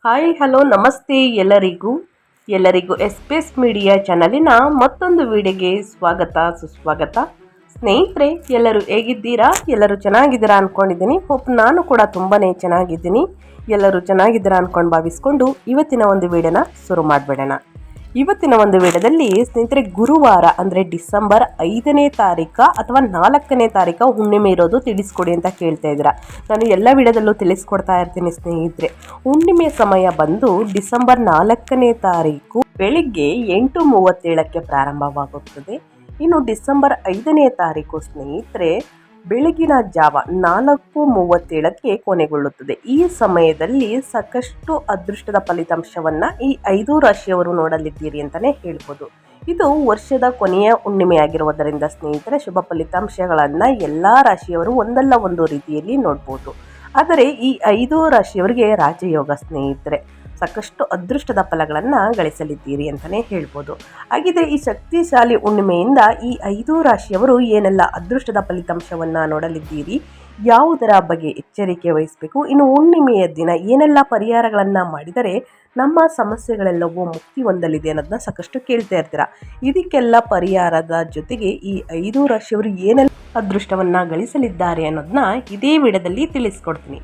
Hi hello ನಮಸ್ತೆ ಎಲ್ಲರಿಗೂ ಎಸ್ಪೇಸ್ media ಚಾನಲಿನ ಮತ್ತೊಂದು ವಿಡಿಯೋಗೆ ಸ್ವಾಗತ ಸುಸ್ವಾಗತ. ಸ್ನೇಹಿತರೆ, ಎಲ್ಲರೂ ಹೇಗಿದ್ದೀರಾ? ಎಲ್ಲರೂ ಚೆನ್ನಾಗಿದ್ದೀರಾ ಅಂದ್ಕೊಂಡಿದ್ದೀನಿ. ನಾನು ಕೂಡ ತುಂಬಾ ಚೆನ್ನಾಗಿದ್ದೀನಿ. ಎಲ್ಲರೂ ಚೆನ್ನಾಗಿದ್ದೀರಾ ಅಂದ್ಕೊಂಡು ಭಾವಿಸ್ಕೊಂಡು ಇವತ್ತಿನ ಒಂದು ವಿಡಿಯೋನ ಶುರು ಮಾಡಿಬಿಡೋಣ. ಇವತ್ತಿನ ಒಂದು ವಿಡಿಯೋದಲ್ಲಿ ಸ್ನೇಹಿತರೆ, ಗುರುವಾರ ಅಂದರೆ ಡಿಸೆಂಬರ್ 5ನೇ ತಾರೀಕು ಅಥವಾ 4ನೇ ತಾರೀಕು ಹುಣ್ಣಿಮೆ ಇರೋದು ತಿಳಿಸ್ಕೊಡಿ ಅಂತ ಕೇಳ್ತಾ ಇದ್ದೀರಾ. ನಾನು ಎಲ್ಲ ವಿಡಿಯೋದಲ್ಲೂ ತಿಳಿಸ್ಕೊಡ್ತಾ ಇರ್ತೀನಿ ಸ್ನೇಹಿತರೆ. ಹುಣ್ಣಿಮೆ ಸಮಯ ಬಂದು ಡಿಸೆಂಬರ್ 4ನೇ ತಾರೀಕು ಬೆಳಿಗ್ಗೆ 8:37ಕ್ಕೆ ಪ್ರಾರಂಭವಾಗುತ್ತದೆ. ಇನ್ನು ಡಿಸೆಂಬರ್ 5ನೇ ತಾರೀಕು ಸ್ನೇಹಿತರೆ ಬೆಳಗಿನ ಜಾವ 4:37ಕ್ಕೆ ಕೊನೆಗೊಳ್ಳುತ್ತದೆ. ಈ ಸಮಯದಲ್ಲಿ ಸಾಕಷ್ಟು ಅದೃಷ್ಟದ ಫಲಿತಾಂಶವನ್ನು ಈ 5 ರಾಶಿಯವರು ನೋಡಲಿದ್ದೀರಿ ಅಂತಲೇ ಹೇಳ್ಬೋದು. ಇದು ವರ್ಷದ ಕೊನೆಯ ಹುಣ್ಣಿಮೆ ಆಗಿರುವುದರಿಂದ ಸ್ನೇಹಿತರೆ, ಶುಭ ಫಲಿತಾಂಶಗಳನ್ನು ಎಲ್ಲ ರಾಶಿಯವರು ಒಂದಲ್ಲ ಒಂದು ರೀತಿಯಲ್ಲಿ ನೋಡ್ಬೋದು. ಆದರೆ ಈ 5 ರಾಶಿಯವರಿಗೆ ರಾಜಯೋಗ ಸ್ನೇಹಿತರೆ, ಸಾಕಷ್ಟು ಅದೃಷ್ಟದ ಫಲಗಳನ್ನು ಗಳಿಸಲಿದ್ದೀರಿ ಅಂತಲೇ ಹೇಳ್ಬೋದು. ಹಾಗಿದ್ರೆ ಈ ಶಕ್ತಿಶಾಲಿ ಹುಣ್ಣಿಮೆಯಿಂದ ಈ 5 ರಾಶಿಯವರು ಏನೆಲ್ಲ ಅದೃಷ್ಟದ ಫಲಿತಾಂಶವನ್ನು ನೋಡಲಿದ್ದೀರಿ, ಯಾವುದರ ಬಗ್ಗೆ ಎಚ್ಚರಿಕೆ ವಹಿಸಬೇಕು, ಇನ್ನು ಹುಣ್ಣಿಮೆಯ ದಿನ ಏನೆಲ್ಲ ಪರಿಹಾರಗಳನ್ನು ಮಾಡಿದರೆ ನಮ್ಮ ಸಮಸ್ಯೆಗಳೆಲ್ಲವೂ ಮುಕ್ತಿ ಹೊಂದಲಿದೆ ಅನ್ನೋದನ್ನ ಸಾಕಷ್ಟು ಕೇಳ್ತಾ ಇರ್ತೀರ. ಇದಕ್ಕೆಲ್ಲ ಪರಿಹಾರದ ಜೊತೆಗೆ ಈ 5 ರಾಶಿಯವರು ಏನೆಲ್ಲ ಅದೃಷ್ಟವನ್ನು ಗಳಿಸಲಿದ್ದಾರೆ ಅನ್ನೋದನ್ನ ಇದೇ ವಿಡಿಯೋದಲ್ಲಿ ತಿಳಿಸ್ಕೊಡ್ತೀನಿ.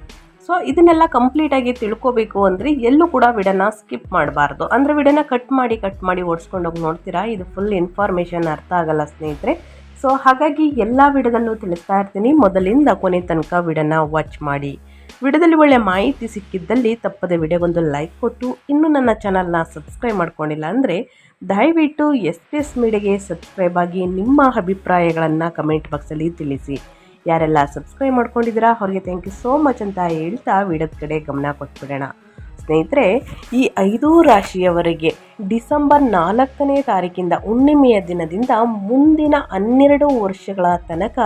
ಸೊ ಇದನ್ನೆಲ್ಲ ಕಂಪ್ಲೀಟಾಗಿ ತಿಳ್ಕೋಬೇಕು ಅಂದರೆ ಎಲ್ಲೂ ಕೂಡ ವಿಡಿಯೋನ ಸ್ಕಿಪ್ ಮಾಡಬಾರ್ದು. ಅಂದರೆ ವಿಡಿಯೋನ ಕಟ್ ಮಾಡಿ ಓಡಿಸ್ಕೊಂಡೋಗಿ ನೋಡ್ತೀರಾ, ಇದು ಫುಲ್ ಇನ್ಫಾರ್ಮೇಷನ್ ಅರ್ಥ ಆಗಲ್ಲ ಸ್ನೇಹಿತರೆ. ಸೊ ಹಾಗಾಗಿ ಎಲ್ಲ ವಿಡಿಯೋದಲ್ಲೂ ತಿಳಿಸ್ತಾ ಇರ್ತೀನಿ, ಮೊದಲಿಂದ ಕೊನೆ ತನಕ ವಿಡಿಯೋನ ವಾಚ್ ಮಾಡಿ. ವಿಡಿಯೋದಲ್ಲಿ ಒಳ್ಳೆ ಮಾಹಿತಿ ಸಿಕ್ಕಿದ್ದಲ್ಲಿ ತಪ್ಪದೆ ವಿಡಿಯೋಗೊಂದು ಲೈಕ್ ಕೊಟ್ಟು, ಇನ್ನೂ ನನ್ನ ಚಾನಲ್ನ ಸಬ್ಸ್ಕ್ರೈಬ್ ಮಾಡ್ಕೊಂಡಿಲ್ಲ ಅಂದರೆ ದಯವಿಟ್ಟು ಎಸ್ಪೇಸ್ ಮೀಡಿಯಾಗೆ ಸಬ್ಸ್ಕ್ರೈಬ್ ಆಗಿ ನಿಮ್ಮ ಅಭಿಪ್ರಾಯಗಳನ್ನು ಕಮೆಂಟ್ ಬಾಕ್ಸಲ್ಲಿ ತಿಳಿಸಿ. ಯಾರೆಲ್ಲ ಸಬ್ಸ್ಕ್ರೈಬ್ ಮಾಡ್ಕೊಂಡಿದ್ದೀರಾ ಅವರಿಗೆ ಥ್ಯಾಂಕ್ ಯು ಸೋ ಮಚ್ ಅಂತ ಹೇಳ್ತಾ ವಿಡಿಯೋದ ಕಡೆ ಗಮನ ಕೊಟ್ಬಿಡೋಣ. ಸ್ನೇಹಿತರೆ, ಈ 5 ರಾಶಿಯವರಿಗೆ ಡಿಸೆಂಬರ್ 4ನೇ ತಾರೀಕಿಂದ ಹುಣ್ಣಿಮೆಯ ದಿನದಿಂದ ಮುಂದಿನ 12 ವರ್ಷಗಳ ತನಕ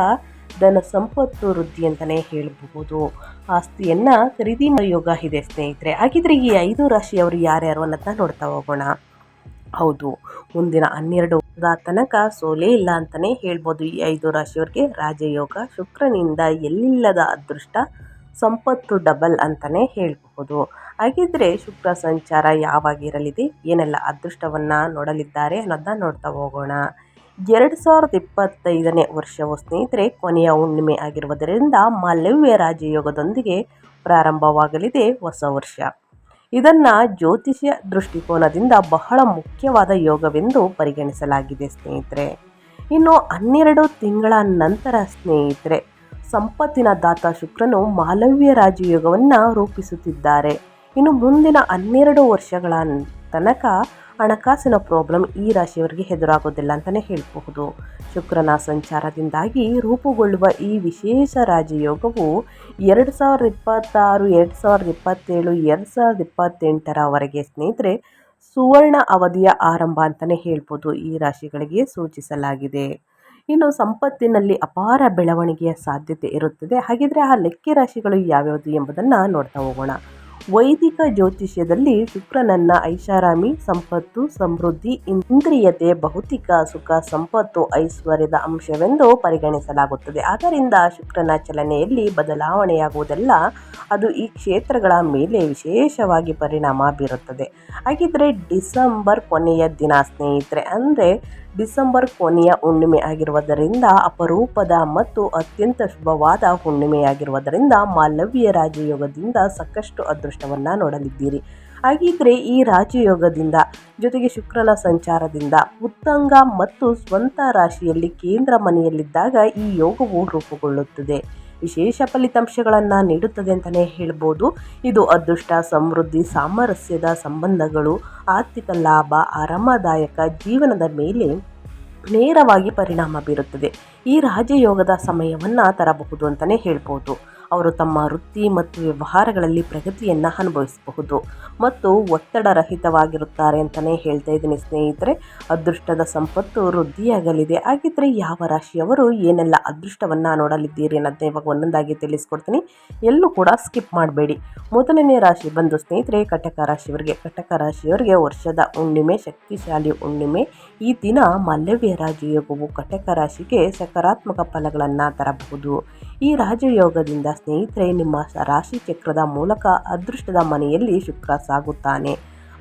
ಧನ ಸಂಪತ್ತು ವೃದ್ಧಿ ಅಂತಲೇ ಹೇಳಬಹುದು. ಆಸ್ತಿಯನ್ನು ಖರೀದಿ ಮಾಡೋ ಯೋಗ ಇದೆ ಸ್ನೇಹಿತರೆ. ಹಾಗಿದ್ರೆ ಈ 5 ರಾಶಿಯವರು ಯಾರ್ಯಾರು ಅನ್ನೋದನ್ನ ನೋಡ್ತಾ ಹೋಗೋಣ. ಹೌದು, ಮುಂದಿನ 12 ವರ್ಷದ ತನಕ ಸೋಲೇ ಇಲ್ಲ ಅಂತಲೇ ಹೇಳ್ಬೋದು. ಈ 5 ರಾಶಿಯವರಿಗೆ ರಾಜಯೋಗ, ಶುಕ್ರನಿಂದ ಎಲ್ಲಿಲ್ಲದ ಅದೃಷ್ಟ, ಸಂಪತ್ತು ಡಬಲ್ ಅಂತಲೇ ಹೇಳಬಹುದು. ಹಾಗಿದ್ರೆ ಶುಕ್ರ ಸಂಚಾರ ಯಾವಾಗಿರಲಿದೆ, ಏನೆಲ್ಲ ಅದೃಷ್ಟವನ್ನು ನೋಡಲಿದ್ದಾರೆ ಅನ್ನೋದನ್ನ ನೋಡ್ತಾ ಹೋಗೋಣ. 2025ನೇ ವರ್ಷವು ಸ್ನೇಹಿತರೆ ಕೊನೆಯ ಹುಣ್ಣಿಮೆ ಆಗಿರುವುದರಿಂದ ಮಾಲವ್ಯ ರಾಜಯೋಗದೊಂದಿಗೆ ಪ್ರಾರಂಭವಾಗಲಿದೆ ಹೊಸ ವರ್ಷ. ಇದನ್ನು ಜ್ಯೋತಿಷ್ಯ ದೃಷ್ಟಿಕೋನದಿಂದ ಬಹಳ ಮುಖ್ಯವಾದ ಯೋಗವೆಂದು ಪರಿಗಣಿಸಲಾಗಿದೆ ಸ್ನೇಹಿತರೆ. ಇನ್ನು 12 ತಿಂಗಳ ನಂತರ ಸ್ನೇಹಿತರೆ ಸಂಪತ್ತಿನ ದಾತ ಶುಕ್ರನು ಮಾಲವ್ಯ ರಾಜಯೋಗವನ್ನು ರೂಪಿಸುತ್ತಿದ್ದಾರೆ. ಇನ್ನು ಮುಂದಿನ 12 ವರ್ಷಗಳ ತನಕ ಹಣಕಾಸಿನ ಪ್ರಾಬ್ಲಮ್ ಈ ರಾಶಿಯವರಿಗೆ ಎದುರಾಗೋದಿಲ್ಲ ಅಂತಲೇ ಹೇಳಬಹುದು. ಶುಕ್ರನ ಸಂಚಾರದಿಂದಾಗಿ ರೂಪುಗೊಳ್ಳುವ ಈ ವಿಶೇಷ ರಾಜಯೋಗವು 2026, 2027, 2028ರವರೆಗೆ ಸ್ನೇಹಿತರೆ ಸುವರ್ಣ ಅವಧಿಯ ಆರಂಭ ಅಂತಲೇ ಹೇಳ್ಬೋದು. ಈ ರಾಶಿಗಳಿಗೆ ಸೂಚಿಸಲಾಗಿದೆ. ಇನ್ನು ಸಂಪತ್ತಿನಲ್ಲಿ ಅಪಾರ ಬೆಳವಣಿಗೆಯ ಸಾಧ್ಯತೆ ಇರುತ್ತದೆ. ಹಾಗಿದ್ರೆ ಆ ಲೆಕ್ಕ ರಾಶಿಗಳು ಯಾವ್ಯಾವುದು ಎಂಬುದನ್ನು ನೋಡ್ತಾ ಹೋಗೋಣ. ವೈದಿಕ ಜ್ಯೋತಿಷ್ಯದಲ್ಲಿ ಶುಕ್ರನನ್ನ ಐಷಾರಾಮಿ, ಸಂಪತ್ತು, ಸಮೃದ್ಧಿ, ಇಂದ್ರಿಯತೆ, ಭೌತಿಕ ಸುಖ, ಸಂಪತ್ತು, ಐಶ್ವರ್ಯದ ಅಂಶವೆಂದು ಪರಿಗಣಿಸಲಾಗುತ್ತದೆ. ಆದ್ದರಿಂದ ಶುಕ್ರನ ಚಲನೆಯಲ್ಲಿ ಬದಲಾವಣೆಯಾಗುವುದೆಲ್ಲ ಅದು ಈ ಕ್ಷೇತ್ರಗಳ ಮೇಲೆ ವಿಶೇಷವಾಗಿ ಪರಿಣಾಮ ಬೀರುತ್ತದೆ. ಹಾಗಿದ್ರೆ ಡಿಸೆಂಬರ್ ಕೊನೆಯ ದಿನ ಸ್ನೇಹಿತರೆ, ಅಂದರೆ ಡಿಸೆಂಬರ್ ಕೊನೆಯ ಹುಣ್ಣಿಮೆ ಆಗಿರುವುದರಿಂದ ಅಪರೂಪದ ಮತ್ತು ಅತ್ಯಂತ ಶುಭವಾದ ಹುಣ್ಣಿಮೆಯಾಗಿರುವುದರಿಂದ ಮಾಲವ್ಯ ರಾಜಯೋಗದಿಂದ ಸಾಕಷ್ಟು ಅದೃಷ್ಟವನ್ನು ನೋಡಲಿದ್ದೀರಿ. ಹಾಗಿದ್ರೆ ಈ ರಾಜಯೋಗದಿಂದ ಜೊತೆಗೆ ಶುಕ್ರನ ಸಂಚಾರದಿಂದ ಉತ್ತಂಗ ಮತ್ತು ಸ್ವಂತ ರಾಶಿಯಲ್ಲಿ ಕೇಂದ್ರ ಮನೆಯಲ್ಲಿದ್ದಾಗ ಈ ಯೋಗವು ರೂಪುಗೊಳ್ಳುತ್ತದೆ. ವಿಶೇಷ ಫಲಿತಾಂಶಗಳನ್ನು ನೀಡುತ್ತದೆ ಅಂತಲೇ ಹೇಳ್ಬೋದು. ಇದು ಅದೃಷ್ಟ, ಸಮೃದ್ಧಿ, ಸಾಮರಸ್ಯದ ಸಂಬಂಧಗಳು, ಆರ್ಥಿಕ ಲಾಭ, ಆರಾಮದಾಯಕ ಜೀವನದ ಮೇಲೆ ನೇರವಾಗಿ ಪರಿಣಾಮ ಬೀರುತ್ತದೆ. ಈ ರಾಜಯೋಗದ ಸಮಯವನ್ನು ತರಬಹುದು ಅಂತಲೇ ಹೇಳ್ಬೋದು. ಅವರು ತಮ್ಮ ವೃತ್ತಿ ಮತ್ತು ವ್ಯವಹಾರಗಳಲ್ಲಿ ಪ್ರಗತಿಯನ್ನು ಅನುಭವಿಸಬಹುದು ಮತ್ತು ಒತ್ತಡರಹಿತವಾಗಿರುತ್ತಾರೆ ಅಂತಲೇ ಹೇಳ್ತಾ ಇದ್ದೀನಿ ಸ್ನೇಹಿತರೆ. ಅದೃಷ್ಟದ ಸಂಪತ್ತು ವೃದ್ಧಿಯಾಗಲಿದೆ. ಹಾಗಿದ್ರೆ ಯಾವ ರಾಶಿಯವರು ಏನೆಲ್ಲ ಅದೃಷ್ಟವನ್ನು ನೋಡಲಿದ್ದೀರಿ ಅನ್ನೋದನ್ನ ಇವಾಗ ಒಂದೊಂದಾಗಿ ತಿಳಿಸ್ಕೊಡ್ತೀನಿ, ಎಲ್ಲೂ ಕೂಡ ಸ್ಕಿಪ್ ಮಾಡಬೇಡಿ. ಮೊದಲನೇ ರಾಶಿ ಬಂದು ಸ್ನೇಹಿತರೆ ಕಟಕ ರಾಶಿಯವರಿಗೆ ವರ್ಷದ ಹುಣ್ಣಿಮೆ, ಶಕ್ತಿಶಾಲಿ ಹುಣ್ಣಿಮೆ. ಈ ದಿನ ಮಾಲವ್ಯ ರಾಜಯೋಗವು ಕಟಕ ರಾಶಿಗೆ ಸಕಾರಾತ್ಮಕ ಫಲಗಳನ್ನು ತರಬಹುದು. ಈ ರಾಜಯೋಗದಿಂದ ಸ್ನೇಹಿತರೆ ನಿಮ್ಮ ರಾಶಿ ಚಕ್ರದ ಮೂಲಕ ಅದೃಷ್ಟದ ಮನೆಯಲ್ಲಿ ಶುಕ್ರ ಸಾಗುತ್ತಾನೆ.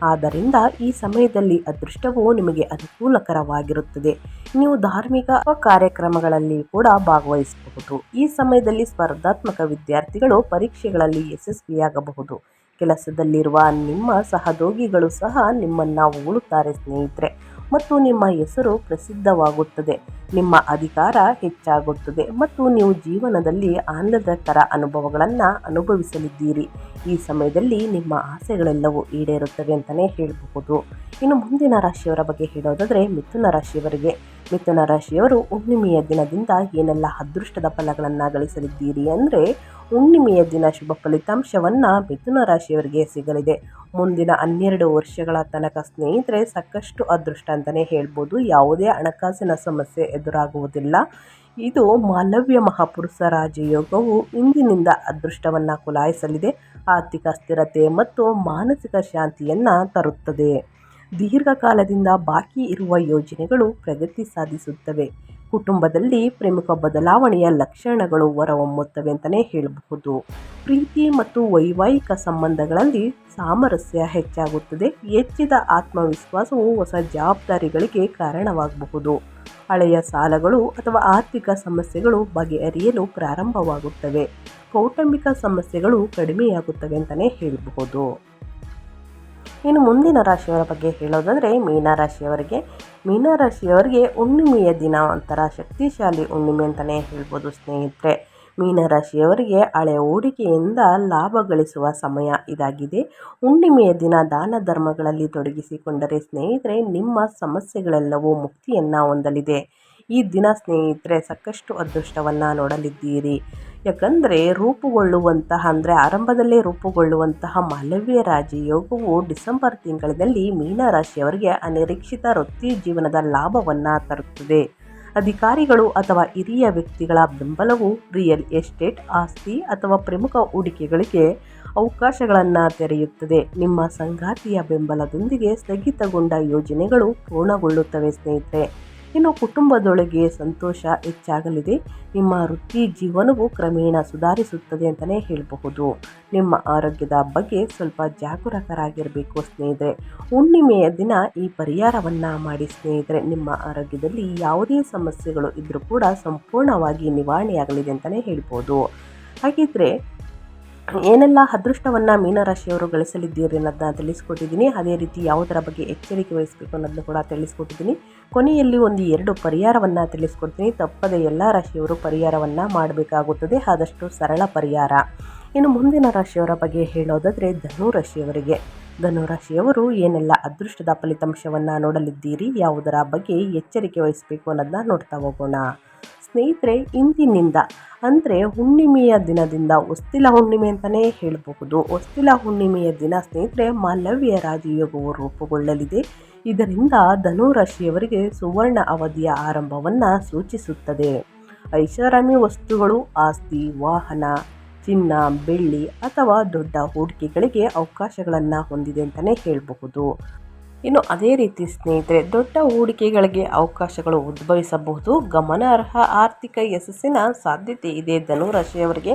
ಆದ್ದರಿಂದ ಈ ಸಮಯದಲ್ಲಿ ಅದೃಷ್ಟವು ನಿಮಗೆ ಅನುಕೂಲಕರವಾಗಿರುತ್ತದೆ. ನೀವು ಧಾರ್ಮಿಕ ಕಾರ್ಯಕ್ರಮಗಳಲ್ಲಿ ಕೂಡ ಭಾಗವಹಿಸಬಹುದು. ಈ ಸಮಯದಲ್ಲಿ ಸ್ಪರ್ಧಾತ್ಮಕ ವಿದ್ಯಾರ್ಥಿಗಳು ಪರೀಕ್ಷೆಗಳಲ್ಲಿ ಯಶಸ್ವಿಯಾಗಬಹುದು. ಕೆಲಸದಲ್ಲಿರುವ ನಿಮ್ಮ ಸಹೋದ್ಯೋಗಿಗಳು ಸಹ ನಿಮ್ಮನ್ನು ಹೊಗಳುತ್ತಾರೆ ಸ್ನೇಹಿತರೆ, ಮತ್ತು ನಿಮ್ಮ ಹೆಸರು ಪ್ರಸಿದ್ಧವಾಗುತ್ತದೆ. ನಿಮ್ಮ ಅಧಿಕಾರ ಹೆಚ್ಚಾಗುತ್ತದೆ ಮತ್ತು ನೀವು ಜೀವನದಲ್ಲಿ ಆನಂದಕರ ಅನುಭವಗಳನ್ನು ಅನುಭವಿಸಲಿದ್ದೀರಿ. ಈ ಸಮಯದಲ್ಲಿ ನಿಮ್ಮ ಆಸೆಗಳೆಲ್ಲವೂ ಈಡೇರುತ್ತವೆ ಅಂತಲೇ ಹೇಳಬಹುದು. ಇನ್ನು ಮುಂದಿನ ರಾಶಿಯವರ ಬಗ್ಗೆ ಹೇಳೋದಾದರೆ ಮಿಥುನ ರಾಶಿಯವರಿಗೆ. ಮಿಥುನ ರಾಶಿಯವರು ಹುಣ್ಣಿಮೆಯ ದಿನದಿಂದ ಏನೆಲ್ಲ ಅದೃಷ್ಟದ ಫಲಗಳನ್ನು ಗಳಿಸಲಿದ್ದೀರಿ ಅಂದರೆ, ಹುಣ್ಣಿಮೆಯ ದಿನ ಶುಭ ಫಲಿತಾಂಶವನ್ನು ಮಿಥುನ ರಾಶಿಯವರಿಗೆ ಸಿಗಲಿದೆ. ಮುಂದಿನ 12 ವರ್ಷಗಳ ತನಕ ಸ್ನೇಹಿತರೆ ಸಾಕಷ್ಟು ಅದೃಷ್ಟ ಅಂತಲೇ ಹೇಳ್ಬೋದು. ಯಾವುದೇ ಹಣಕಾಸಿನ ಸಮಸ್ಯೆ ಎದುರಾಗುವುದಿಲ್ಲ. ಇದು ಮಾಲವ್ಯ ಮಹಾಪುರುಷ ರಾಜಯೋಗವು ಇಂದಿನಿಂದ ಅದೃಷ್ಟವನ್ನು ಕುಲಾಯಿಸಲಿದೆ. ಆರ್ಥಿಕ ಸ್ಥಿರತೆ ಮತ್ತು ಮಾನಸಿಕ ಶಾಂತಿಯನ್ನು ತರುತ್ತದೆ. ದೀರ್ಘಕಾಲದಿಂದ ಬಾಕಿ ಇರುವ ಯೋಜನೆಗಳು ಪ್ರಗತಿ ಸಾಧಿಸುತ್ತವೆ. ಕುಟುಂಬದಲ್ಲಿ ಪ್ರಮುಖ ಬದಲಾವಣೆಯ ಲಕ್ಷಣಗಳು ಹೊರಹೊಮ್ಮುತ್ತವೆ ಅಂತಲೇ ಹೇಳಬಹುದು. ಪ್ರೀತಿ ಮತ್ತು ವೈವಾಹಿಕ ಸಂಬಂಧಗಳಲ್ಲಿ ಸಾಮರಸ್ಯ ಹೆಚ್ಚಾಗುತ್ತದೆ. ಹೆಚ್ಚಿದ ಆತ್ಮವಿಶ್ವಾಸವು ಹೊಸ ಜವಾಬ್ದಾರಿಗಳಿಗೆ ಕಾರಣವಾಗಬಹುದು. ಹಳೆಯ ಸಾಲಗಳು ಅಥವಾ ಆರ್ಥಿಕ ಸಮಸ್ಯೆಗಳು ಬಗೆಹರಿಯಲು ಪ್ರಾರಂಭವಾಗುತ್ತವೆ. ಕೌಟುಂಬಿಕ ಸಮಸ್ಯೆಗಳು ಕಡಿಮೆಯಾಗುತ್ತವೆ ಅಂತಲೇ ಹೇಳಬಹುದು. ಇನ್ನು ಮುಂದಿನ ರಾಶಿಯವರ ಬಗ್ಗೆ ಹೇಳೋದಾದರೆ ಮೀನರಾಶಿಯವರಿಗೆ. ಮೀನರಾಶಿಯವರಿಗೆ ಹುಣ್ಣಿಮೆಯ ದಿನ ಒಂಥರ ಶಕ್ತಿಶಾಲಿ ಹುಣ್ಣಿಮೆ ಅಂತಲೇ ಹೇಳ್ಬೋದು ಸ್ನೇಹಿತರೆ. ಮೀನರಾಶಿಯವರಿಗೆ ಹಳೆಯ ಹೂಡಿಕೆಯಿಂದ ಲಾಭ ಗಳಿಸುವ ಸಮಯ ಇದಾಗಿದೆ. ಹುಣ್ಣಿಮೆಯ ದಿನ ದಾನ ಧರ್ಮಗಳಲ್ಲಿ ತೊಡಗಿಸಿಕೊಂಡರೆ ಸ್ನೇಹಿತರೆ ನಿಮ್ಮ ಸಮಸ್ಯೆಗಳೆಲ್ಲವೂ ಮುಕ್ತಿಯನ್ನು ಹೊಂದಲಿದೆ. ಈ ದಿನ ಸ್ನೇಹಿತರೆ ಸಾಕಷ್ಟು ಅದೃಷ್ಟವನ್ನು ನೋಡಲಿದ್ದೀರಿ. ಯಾಕಂದರೆ ಆರಂಭದಲ್ಲೇ ರೂಪುಗೊಳ್ಳುವಂತಹ ಮಾಲವ್ಯ ರಾಜಯೋಗವು ಡಿಸೆಂಬರ್ ತಿಂಗಳಲ್ಲಿ ಮೀನರಾಶಿಯವರಿಗೆ ಅನಿರೀಕ್ಷಿತ ವೃತ್ತಿ ಜೀವನದ ಲಾಭವನ್ನು ತರುತ್ತದೆ. ಅಧಿಕಾರಿಗಳು ಅಥವಾ ಹಿರಿಯ ವ್ಯಕ್ತಿಗಳ ಬೆಂಬಲವು ರಿಯಲ್ ಎಸ್ಟೇಟ್, ಆಸ್ತಿ ಅಥವಾ ಪ್ರಮುಖ ಹೂಡಿಕೆಗಳಿಗೆ ಅವಕಾಶಗಳನ್ನು ತೆರೆಯುತ್ತದೆ. ನಿಮ್ಮ ಸಂಗಾತಿಯ ಬೆಂಬಲದೊಂದಿಗೆ ಸ್ಥಗಿತಗೊಂಡ ಯೋಜನೆಗಳು ಪೂರ್ಣಗೊಳ್ಳುತ್ತವೆ ಸ್ನೇಹಿತರೆ. ಇನ್ನು ಕುಟುಂಬದೊಳಗೆ ಸಂತೋಷ ಹೆಚ್ಚಾಗಲಿದೆ. ನಿಮ್ಮ ವೃತ್ತಿ ಜೀವನವು ಕ್ರಮೇಣ ಸುಧಾರಿಸುತ್ತದೆ ಅಂತಲೇ ಹೇಳಬಹುದು. ನಿಮ್ಮ ಆರೋಗ್ಯದ ಬಗ್ಗೆ ಸ್ವಲ್ಪ ಜಾಗರೂಕರಾಗಿರಬೇಕು ಸ್ನೇಹಿತರೆ. ಹುಣ್ಣಿಮೆಯ ದಿನ ಈ ಪರಿಹಾರವನ್ನು ಮಾಡಿ ಸ್ನೇಹಿತರೆ. ನಿಮ್ಮ ಆರೋಗ್ಯದಲ್ಲಿ ಯಾವುದೇ ಸಮಸ್ಯೆಗಳು ಇದ್ದರೂ ಕೂಡ ಸಂಪೂರ್ಣವಾಗಿ ನಿವಾರಣೆಯಾಗಲಿದೆ ಅಂತಲೇ ಹೇಳ್ಬೋದು. ಹಾಗಿದ್ರೆ ಏನೆಲ್ಲ ಅದೃಷ್ಟವನ್ನು ಮೀನರಾಶಿಯವರು ಗಳಿಸಲಿದ್ದೀರಿ ಅನ್ನೋದನ್ನ ತಿಳಿಸ್ಕೊಟ್ಟಿದ್ದೀನಿ. ಅದೇ ರೀತಿ ಯಾವುದರ ಬಗ್ಗೆ ಎಚ್ಚರಿಕೆ ವಹಿಸಬೇಕು ಅನ್ನೋದನ್ನು ಕೂಡ ತಿಳಿಸ್ಕೊಟ್ಟಿದ್ದೀನಿ. ಕೊನೆಯಲ್ಲಿ 2 ಪರಿಹಾರವನ್ನು ತಿಳಿಸ್ಕೊಡ್ತೀನಿ. ತಪ್ಪದೆ ಎಲ್ಲ ರಾಶಿಯವರು ಪರಿಹಾರವನ್ನು ಮಾಡಬೇಕಾಗುತ್ತದೆ. ಆದಷ್ಟು ಸರಳ ಪರಿಹಾರ. ಇನ್ನು ಮುಂದಿನ ರಾಶಿಯವರ ಬಗ್ಗೆ ಹೇಳೋದಾದರೆ ಧನುರಾಶಿಯವರಿಗೆ. ಧನುರಾಶಿಯವರು ಏನೆಲ್ಲ ಅದೃಷ್ಟದ ಫಲಿತಾಂಶವನ್ನು ನೋಡಲಿದ್ದೀರಿ, ಯಾವುದರ ಬಗ್ಗೆ ಎಚ್ಚರಿಕೆ ವಹಿಸಬೇಕು ಅನ್ನೋದನ್ನ ನೋಡ್ತಾ ಹೋಗೋಣ ಸ್ನೇಹಿತರೆ. ಇಂದಿನಿಂದ ಅಂದರೆ ಹುಣ್ಣಿಮೆಯ ದಿನದಿಂದ ಹೊಸ್ತಿಲ ಹುಣ್ಣಿಮೆ ಅಂತಲೇ ಹೇಳಬಹುದು. ಹೊಸ್ತಿಲ ಹುಣ್ಣಿಮೆಯ ದಿನ ಸ್ನೇಹಿತರೆ ಮಾಲವ್ಯ ರಾಜಯೋಗವು ರೂಪುಗೊಳ್ಳಲಿದೆ. ಇದರಿಂದ ಧನುರಾಶಿಯವರಿಗೆ ಸುವರ್ಣ ಅವಧಿಯ ಆರಂಭವನ್ನು ಸೂಚಿಸುತ್ತದೆ. ಐಷಾರಾಮಿ ವಸ್ತುಗಳು, ಆಸ್ತಿ, ವಾಹನ, ಚಿನ್ನ, ಬೆಳ್ಳಿ ಅಥವಾ ದೊಡ್ಡ ಹೂಡಿಕೆಗಳಿಗೆ ಅವಕಾಶಗಳನ್ನು ಹೊಂದಿದೆ ಅಂತಲೇ ಹೇಳಬಹುದು. ಇನ್ನು ಅದೇ ರೀತಿ ಸ್ನೇಹಿತರೆ ದೊಡ್ಡ ಹೂಡಿಕೆಗಳಿಗೆ ಅವಕಾಶಗಳು ಉದ್ಭವಿಸಬಹುದು. ಗಮನಾರ್ಹ ಆರ್ಥಿಕ ಯಶಸ್ಸಿನ ಸಾಧ್ಯತೆ ಇದೆ ಧನುರಾಶಿಯವರಿಗೆ.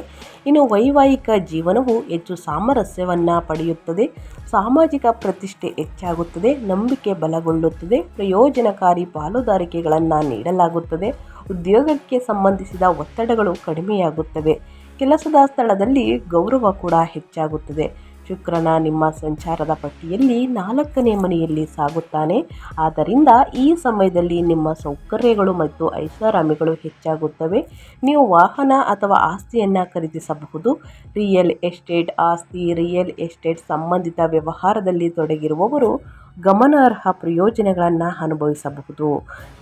ಇನ್ನು ವೈವಾಹಿಕ ಜೀವನವು ಹೆಚ್ಚು ಸಾಮರಸ್ಯವನ್ನು ಪಡೆಯುತ್ತದೆ. ಸಾಮಾಜಿಕ ಪ್ರತಿಷ್ಠೆ ಹೆಚ್ಚಾಗುತ್ತದೆ. ನಂಬಿಕೆ ಬಲಗೊಳ್ಳುತ್ತದೆ. ಪ್ರಯೋಜನಕಾರಿ ಪಾಲುದಾರಿಕೆಗಳನ್ನು ನೀಡಲಾಗುತ್ತದೆ. ಉದ್ಯೋಗಕ್ಕೆ ಸಂಬಂಧಿಸಿದ ಒತ್ತಡಗಳು ಕಡಿಮೆಯಾಗುತ್ತವೆ. ಕೆಲಸದ ಸ್ಥಳದಲ್ಲಿ ಗೌರವ ಕೂಡ ಹೆಚ್ಚಾಗುತ್ತದೆ. ಶುಕ್ರನ ನಿಮ್ಮ ಸಂಚಾರದ ಪಟ್ಟಿಯಲ್ಲಿ 4ನೇ ಮನೆಯಲ್ಲಿ ಸಾಗುತ್ತಾನೆ. ಆದ್ದರಿಂದ ಈ ಸಮಯದಲ್ಲಿ ನಿಮ್ಮ ಸೌಕರ್ಯಗಳು ಮತ್ತು ಐಷಾರಾಮಿಗಳು ಹೆಚ್ಚಾಗುತ್ತವೆ. ನೀವು ವಾಹನ ಅಥವಾ ಆಸ್ತಿಯನ್ನು ಖರೀದಿಸಬಹುದು. ರಿಯಲ್ ಎಸ್ಟೇಟ್ ಆಸ್ತಿ, ರಿಯಲ್ ಎಸ್ಟೇಟ್ ಸಂಬಂಧಿತ ವ್ಯವಹಾರದಲ್ಲಿ ತೊಡಗಿರುವವರು ಗಮನಾರ್ಹ ಪ್ರಯೋಜನಗಳನ್ನು ಅನುಭವಿಸಬಹುದು.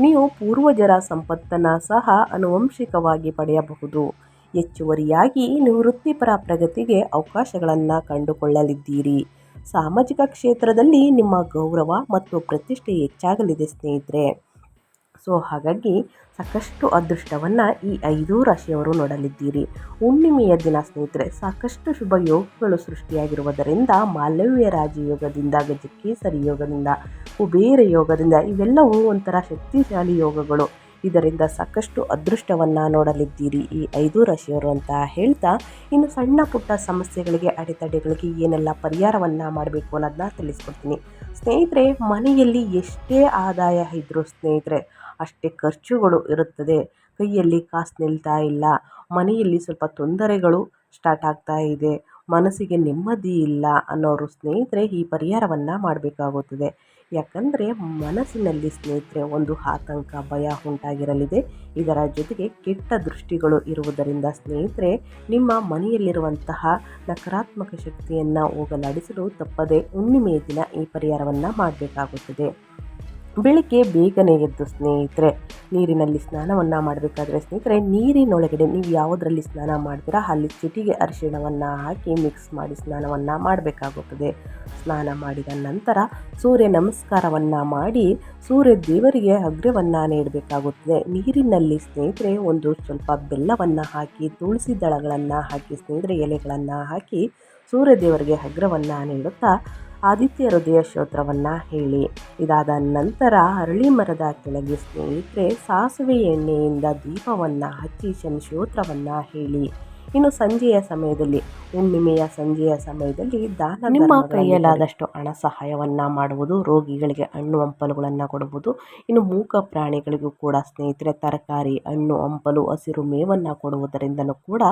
ನೀವು ಪೂರ್ವಜರ ಸಂಪತ್ತನ್ನು ಸಹ ಆನುವಂಶಿಕವಾಗಿ ಪಡೆಯಬಹುದು. ಹೆಚ್ಚುವರಿಯಾಗಿ ನೀವು ವೃತ್ತಿಪರ ಪ್ರಗತಿಗೆ ಅವಕಾಶಗಳನ್ನು ಕಂಡುಕೊಳ್ಳಲಿದ್ದೀರಿ. ಸಾಮಾಜಿಕ ಕ್ಷೇತ್ರದಲ್ಲಿ ನಿಮ್ಮ ಗೌರವ ಮತ್ತು ಪ್ರತಿಷ್ಠೆ ಹೆಚ್ಚಾಗಲಿದೆ ಸ್ನೇಹಿತರೆ. ಹಾಗಾಗಿ ಸಾಕಷ್ಟು ಅದೃಷ್ಟವನ್ನು ಈ 5 ರಾಶಿಯವರು ನೋಡಲಿದ್ದೀರಿ. ಹುಣ್ಣಿಮೆಯ ದಿನ ಸ್ನೇಹಿತರೆ ಸಾಕಷ್ಟು ಶುಭ ಯೋಗಗಳು ಸೃಷ್ಟಿಯಾಗಿರುವುದರಿಂದ ಮಾಲವ್ಯ ರಾಜಯೋಗದಿಂದ, ಗಜಕೇಸರಿ ಯೋಗದಿಂದ, ಕುಬೇರ ಯೋಗದಿಂದ ಇವೆಲ್ಲವೂ ಒಂಥರ ಶಕ್ತಿಶಾಲಿ ಯೋಗಗಳು. ಇದರಿಂದ ಸಾಕಷ್ಟು ಅದೃಷ್ಟವನ್ನು ನೋಡಲಿದ್ದೀರಿ ಈ 5 ರಾಶಿಯವರು ಅಂತ ಹೇಳ್ತಾ, ಇನ್ನು ಸಣ್ಣ ಪುಟ್ಟ ಸಮಸ್ಯೆಗಳಿಗೆ ಅಡೆತಡೆಗಳಿಗೆ ಏನೆಲ್ಲ ಪರಿಹಾರವನ್ನು ಮಾಡಬೇಕು ಅನ್ನೋದನ್ನ ತಿಳಿಸ್ಕೊಡ್ತೀನಿ. ಸ್ನೇಹಿತರೆ, ಮನೆಯಲ್ಲಿ ಎಷ್ಟೇ ಆದಾಯ ಇದ್ದರೂ ಸ್ನೇಹಿತರೆ ಅಷ್ಟೇ ಖರ್ಚುಗಳು ಇರುತ್ತದೆ. ಕೈಯಲ್ಲಿ ಕಾಸು ನಿಲ್ತಾ ಇಲ್ಲ, ಮನೆಯಲ್ಲಿ ಸ್ವಲ್ಪ ತೊಂದರೆಗಳು ಸ್ಟಾರ್ಟ್ ಆಗ್ತಾ ಇದೆ, ಮನಸ್ಸಿಗೆ ನೆಮ್ಮದಿ ಇಲ್ಲ ಅನ್ನೋರು ಸ್ನೇಹಿತರೆ ಈ ಪರಿಹಾರವನ್ನು ಮಾಡಬೇಕಾಗುತ್ತದೆ. ಯಾಕಂದರೆ ಮನಸ್ಸಿನಲ್ಲಿ ಸ್ನೇಹಿತರೆ ಒಂದು ಆತಂಕ, ಭಯ ಉಂಟಾಗಿರಲಿದೆ. ಇದರ ಜೊತೆಗೆ ಕೆಟ್ಟ ದೃಷ್ಟಿಗಳು ಇರುವುದರಿಂದ ಸ್ನೇಹಿತರೆ ನಿಮ್ಮ ಮನೆಯಲ್ಲಿರುವಂತಹ ನಕಾರಾತ್ಮಕ ಶಕ್ತಿಯನ್ನು ಹೋಗಲಾಡಿಸಲು ತಪ್ಪದೆ ಹುಣ್ಣಿಮೆಯ ದಿನ ಈ ಪರಿಹಾರವನ್ನು ಮಾಡಬೇಕಾಗುತ್ತದೆ. ಬೆಳಿಗ್ಗೆ ಬೇಗನೆ ಎದ್ದು ಸ್ನೇಹಿತರೆ ನೀರಿನಲ್ಲಿ ಸ್ನಾನವನ್ನು ಮಾಡಬೇಕಾದ್ರೆ ಸ್ನೇಹಿತರೆ ನೀರಿನೊಳಗಡೆ ನೀವು ಯಾವುದರಲ್ಲಿ ಸ್ನಾನ ಮಾಡ್ತೀರಾ ಅಲ್ಲಿ ಚಿಟಿಗೆ ಅರಿಶಿಣವನ್ನು ಹಾಕಿ ಮಿಕ್ಸ್ ಮಾಡಿ ಸ್ನಾನವನ್ನು ಮಾಡಬೇಕಾಗುತ್ತದೆ. ಸ್ನಾನ ಮಾಡಿದ ನಂತರ ಸೂರ್ಯ ನಮಸ್ಕಾರವನ್ನು ಮಾಡಿ ಸೂರ್ಯ ದೇವರಿಗೆ ಅಗ್ರ್ಯವನ್ನು ನೀಡಬೇಕಾಗುತ್ತದೆ. ನೀರಿನಲ್ಲಿ ಸ್ನೇಹಿತರೆ ಒಂದು ಸ್ವಲ್ಪ ಬೆಲ್ಲವನ್ನು ಹಾಕಿ, ತುಳಸಿ ದಳಗಳನ್ನು ಹಾಕಿ, ಸ್ನೇಹಿತರೆ ಎಲೆಗಳನ್ನು ಹಾಕಿ ಸೂರ್ಯ ದೇವರಿಗೆ ಅಗ್ರ್ಯವನ್ನು ನೀಡುತ್ತಾ ಆದಿತ್ಯ ಹೃದಯ ಸ್ತೋತ್ರವನ್ನು ಹೇಳಿ. ಇದಾದ ನಂತರ ಅರಳಿ ಮರದ ಕೆಳಗೆ ಸ್ನೇಹಿತರೆ ಸಾಸಿವೆ ಎಣ್ಣೆಯಿಂದ ದೀಪವನ್ನು ಹಚ್ಚಿ ಶನಿ ಸ್ತೋತ್ರವನ್ನು ಹೇಳಿ. ಇನ್ನು ಸಂಜೆಯ ಸಮಯದಲ್ಲಿ, ಹುಣ್ಣಿಮೆಯ ಸಂಜೆಯ ಸಮಯದಲ್ಲಿ ನಿಮ್ಮ ಕೈಯಲ್ಲಾದಷ್ಟು ಹಣ ಸಹಾಯವನ್ನು ಮಾಡುವುದು, ರೋಗಿಗಳಿಗೆ ಹಣ್ಣು ಹಂಪಲುಗಳನ್ನು ಕೊಡುವುದು. ಇನ್ನು ಮೂಕ ಪ್ರಾಣಿಗಳಿಗೂ ಕೂಡ ಸ್ನೇಹಿತರೆ ತರಕಾರಿ, ಹಣ್ಣು ಹಂಪಲು, ಹಸಿರು ಮೇವನ್ನು ಕೊಡುವುದರಿಂದಲೂ ಕೂಡ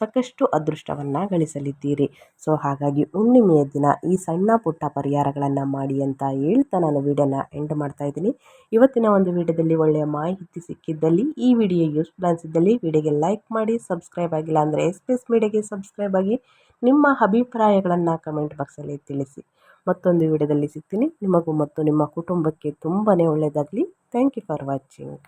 ಸಾಕಷ್ಟು ಅದೃಷ್ಟವನ್ನು ಗಳಿಸಲಿದ್ದೀರಿ. ಸೊ ಹಾಗಾಗಿ ಹುಣ್ಣಿಮೆಯ ದಿನ ಈ ಸಣ್ಣ ಪುಟ್ಟ ಪರಿಹಾರಗಳನ್ನು ಮಾಡಿ ಅಂತ ಹೇಳ್ತಾ ನಾನು ವಿಡಿಯೋನ ಎಂಡ್ ಮಾಡ್ತಾ ಇದ್ದೀನಿ. ಇವತ್ತಿನ ಒಂದು ವಿಡಿಯೋದಲ್ಲಿ ಒಳ್ಳೆಯ ಮಾಹಿತಿ ಸಿಕ್ಕಿದ್ದಲ್ಲಿ, ಈ ವಿಡಿಯೋ ಯೂಸ್ಫುಲ್ ಅನಿಸಿದ್ದಲ್ಲಿ ವಿಡಿಯೋಗೆ ಲೈಕ್ ಮಾಡಿ, ಸಬ್ಸ್ಕ್ರೈಬ್ ಆಗಿಲ್ಲ ಅಂದರೆ ಎಸ್ಪೇಸ್ ಮೀಡಿಯಾಗೆ ಸಬ್ಸ್ಕ್ರೈಬ್ ಆಗಿ ನಿಮ್ಮ ಅಭಿಪ್ರಾಯಗಳನ್ನು ಕಮೆಂಟ್ ಬಾಕ್ಸಲ್ಲಿ ತಿಳಿಸಿ. ಮತ್ತೊಂದು ವಿಡಿಯೋದಲ್ಲಿ ಸಿಗ್ತೀನಿ. ನಿಮಗೂ ಮತ್ತು ನಿಮ್ಮ ಕುಟುಂಬಕ್ಕೆ ತುಂಬಾ ಒಳ್ಳೆಯದಾಗಲಿ. Thank you for watching.